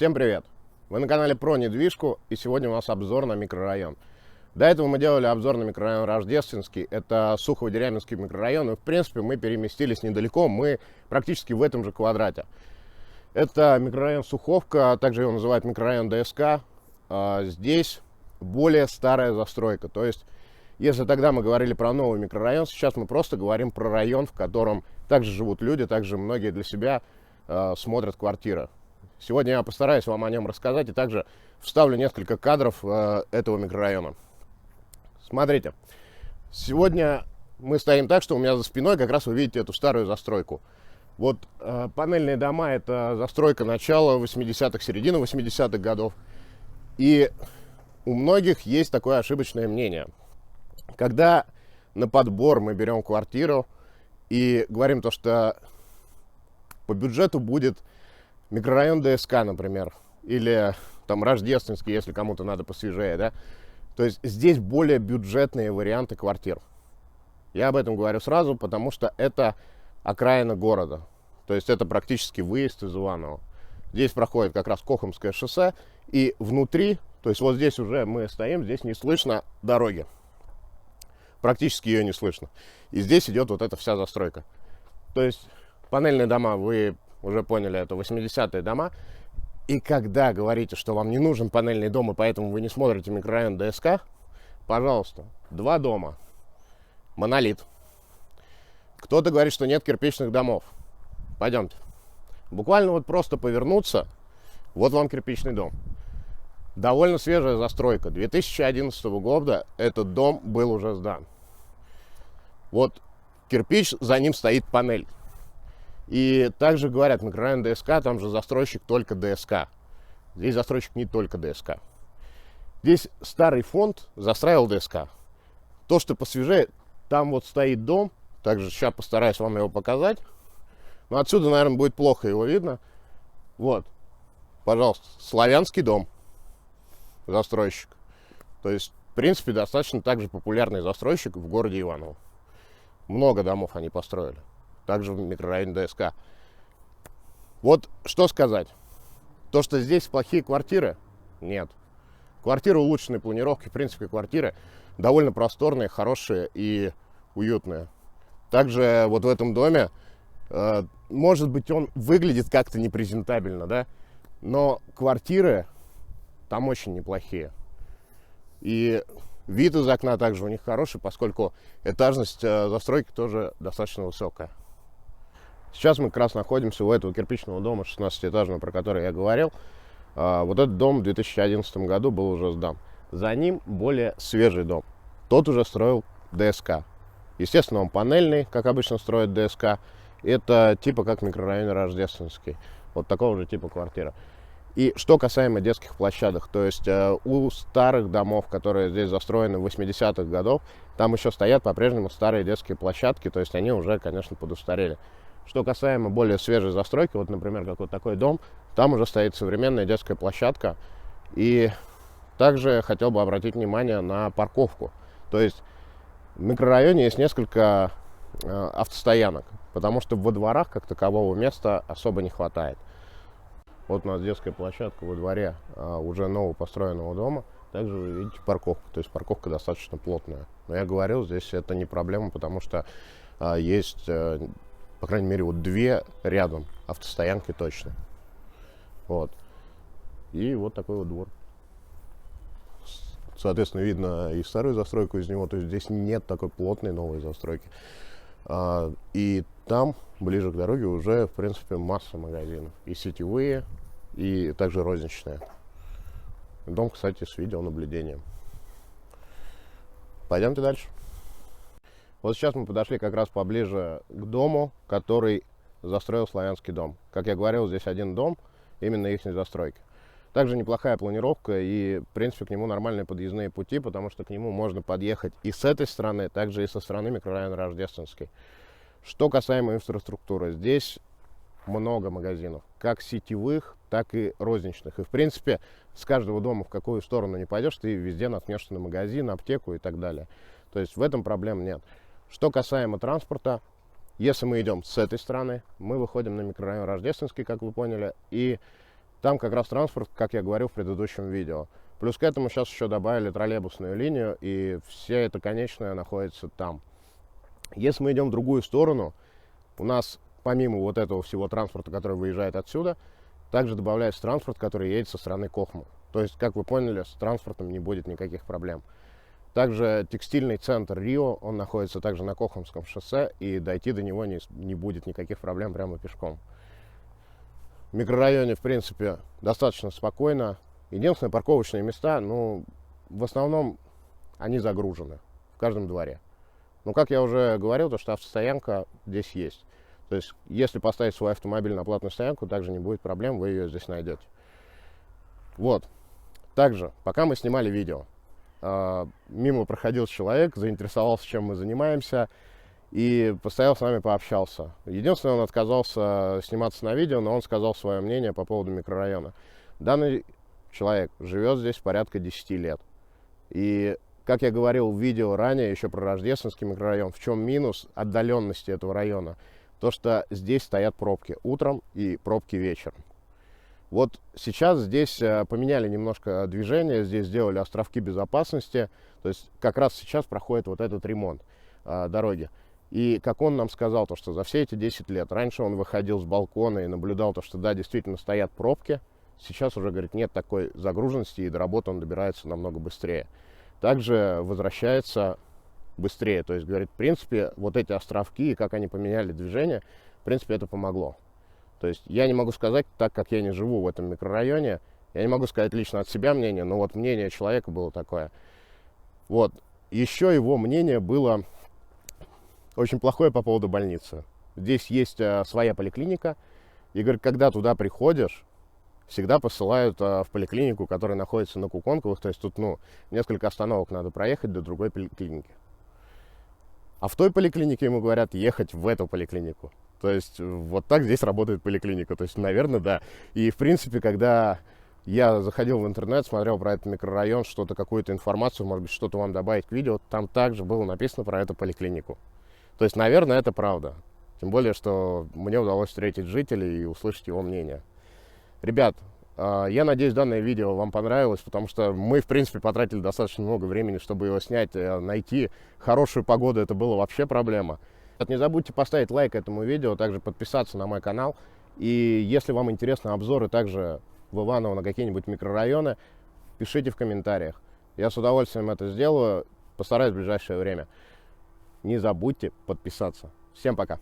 Всем привет! Вы на канале про недвижку, и сегодня у нас обзор на микрорайон. До этого мы делали обзор на микрорайон Рождественский, это Сухово-Дерябинский микрорайон, и в принципе мы переместились недалеко, мы практически в этом же квадрате. Это микрорайон Суховка, также его называют микрорайон ДСК. Здесь более старая застройка, то есть если тогда мы говорили про новый микрорайон, сейчас мы просто говорим про район, в котором также живут люди, также многие для себя смотрят квартиры. Сегодня я постараюсь вам о нем рассказать и также вставлю несколько кадров этого микрорайона. Смотрите, сегодня мы стоим так, что у меня за спиной как раз вы видите эту старую застройку. Вот панельные дома — это застройка начала 80-х, середины 80-х годов. И у многих есть такое ошибочное мнение. Когда на подбор мы берем квартиру и говорим то, что по бюджету будет микрорайон ДСК, например, или там Рождественский, если кому-то надо посвежее, да, то есть здесь более бюджетные варианты квартир. Я об этом говорю сразу, потому что это окраина города, то есть это практически выезд из Иваново. Здесь проходит как раз Кохомское шоссе, и внутри, то есть вот здесь уже мы стоим, здесь не слышно дороги, практически ее не слышно. И здесь идет вот эта вся застройка. То есть панельные дома, вы уже поняли, это 80-е дома. И когда говорите, что вам не нужен панельный дом, и поэтому вы не смотрите микрорайон ДСК, пожалуйста, два дома. Монолит. Кто-то говорит, что нет кирпичных домов. Пойдемте. Буквально вот просто повернуться, вот вам кирпичный дом. Довольно свежая застройка. 2011 года этот дом был уже сдан. Вот кирпич, за ним стоит панель. И также говорят, микрорайон ДСК, там же застройщик только ДСК. Здесь застройщик не только ДСК. Здесь старый фонд застраивал ДСК. То, что посвежее, там вот стоит дом. Также сейчас постараюсь вам его показать. Но отсюда, наверное, будет плохо его видно. Вот, пожалуйста, славянский дом. Застройщик. То есть, в принципе, достаточно также популярный застройщик в городе Иваново. Много домов они построили. Также в микрорайоне ДСК. Вот что сказать. То, что здесь плохие квартиры, нет. Квартиры улучшенной планировки, в принципе, квартиры довольно просторные, хорошие и уютные. Также вот в этом доме, может быть, он выглядит как-то непрезентабельно, да, но квартиры там очень неплохие. И вид из окна также у них хороший, поскольку этажность застройки тоже достаточно высокая. Сейчас мы как раз находимся у этого кирпичного дома 16-этажного, про который я говорил. Вот этот дом в 2011 году был уже сдан. За ним более свежий дом. Тот уже строил ДСК. Естественно, он панельный, как обычно строят ДСК. Это типа как микрорайон Рождественский. Вот такого же типа квартира. И что касаемо детских площадок, то есть у старых домов, которые здесь застроены в 80-х годов, там еще стоят по-прежнему старые детские площадки, то есть они уже, конечно, подустарели. Что касаемо более свежей застройки, вот, например, как вот такой дом, там уже стоит современная детская площадка. И также хотел бы обратить внимание на парковку. То есть в микрорайоне есть несколько автостоянок, потому что во дворах как такового места особо не хватает. Вот у нас детская площадка во дворе уже новопостроенного дома. Также вы видите парковку, то есть парковка достаточно плотная. Но я говорил, здесь это не проблема, потому что есть, по крайней мере, вот две рядом автостоянки точно. Вот. И вот такой вот двор. Соответственно, видно и старую застройку из него, то есть здесь нет такой плотной новой застройки. И там, ближе к дороге, уже, в принципе, масса магазинов. И сетевые, и также розничные. Дом, кстати, с видеонаблюдением. Пойдемте дальше. Вот сейчас мы подошли как раз поближе к дому, который застроил славянский дом. Как я говорил, здесь один дом, именно их застройки. Также неплохая планировка и, в принципе, к нему нормальные подъездные пути, потому что к нему можно подъехать и с этой стороны, также и со стороны микрорайона Рождественский. Что касаемо инфраструктуры, здесь много магазинов, как сетевых, так и розничных. И, в принципе, с каждого дома, в какую сторону не пойдешь, ты везде наткнешься на магазин, аптеку и так далее. То есть в этом проблем нет. Что касаемо транспорта, если мы идем с этой стороны, мы выходим на микрорайон Рождественский, как вы поняли, и Там как раз транспорт, как я говорил в предыдущем видео. Плюс к этому сейчас еще добавили троллейбусную линию, и вся эта конечная находится там. Если мы идем в другую сторону, у нас помимо вот этого всего транспорта, который выезжает отсюда, также добавляется транспорт, который едет со стороны Кохмы. То есть, как вы поняли, с транспортом не будет никаких проблем. Также текстильный центр Рио, он находится также на Кохмском шоссе, и дойти до него не будет никаких проблем прямо пешком. В микрорайоне, в принципе, достаточно спокойно. Единственное, парковочные места, ну, в основном они загружены в каждом дворе. Но, как я уже говорил, то, что автостоянка здесь есть. То есть, если поставить свой автомобиль на платную стоянку, также не будет проблем, вы ее здесь найдете. Вот. Также, пока мы снимали видео, мимо проходил человек, заинтересовался, чем мы занимаемся, и постоял с нами, пообщался. Единственное, он отказался сниматься на видео, но он сказал свое мнение по поводу микрорайона. Данный человек живет здесь порядка 10 лет. И, как я говорил в видео ранее, еще про Рождественский микрорайон, в чем минус отдаленности этого района? То, что здесь стоят пробки утром и пробки вечером. Вот сейчас здесь поменяли немножко движение, здесь сделали островки безопасности, то есть как раз сейчас проходит вот этот ремонт дороги. И как он нам сказал, то, что за все эти 10 лет, раньше он выходил с балкона и наблюдал то, что да, действительно стоят пробки, сейчас уже, говорит, нет такой загруженности, и до работы он добирается намного быстрее. Также возвращается быстрее, то есть, говорит, в принципе, вот эти островки, и как они поменяли движение, в принципе, это помогло. То есть я не могу сказать, так как я не живу в этом микрорайоне, я не могу сказать лично от себя мнение, но вот мнение человека было такое. Вот. Еще его мнение было очень плохое по поводу больницы. Здесь есть своя поликлиника, и, говорит, когда туда приходишь, всегда посылают в поликлинику, которая находится на Куконковых, то есть тут, ну, несколько остановок надо проехать до другой поликлиники. А в той поликлинике ему говорят ехать в эту поликлинику. То есть вот так здесь работает поликлиника. То есть, наверное, да. И, в принципе, когда я заходил в интернет, смотрел про этот микрорайон, что-то, какую-то информацию, может быть, что-то вам добавить к видео, там также было написано про эту поликлинику. То есть, наверное, это правда. Тем более, что мне удалось встретить жителей и услышать его мнение. Ребят, я надеюсь, данное видео вам понравилось, потому что мы, в принципе, потратили достаточно много времени, чтобы его снять. Найти хорошую погоду — это было вообще проблема. Не забудьте поставить лайк этому видео, также подписаться на мой канал. И если вам интересны обзоры также в Иваново на какие-нибудь микрорайоны, пишите в комментариях. Я с удовольствием это сделаю, постараюсь в ближайшее время. Не забудьте подписаться. Всем пока!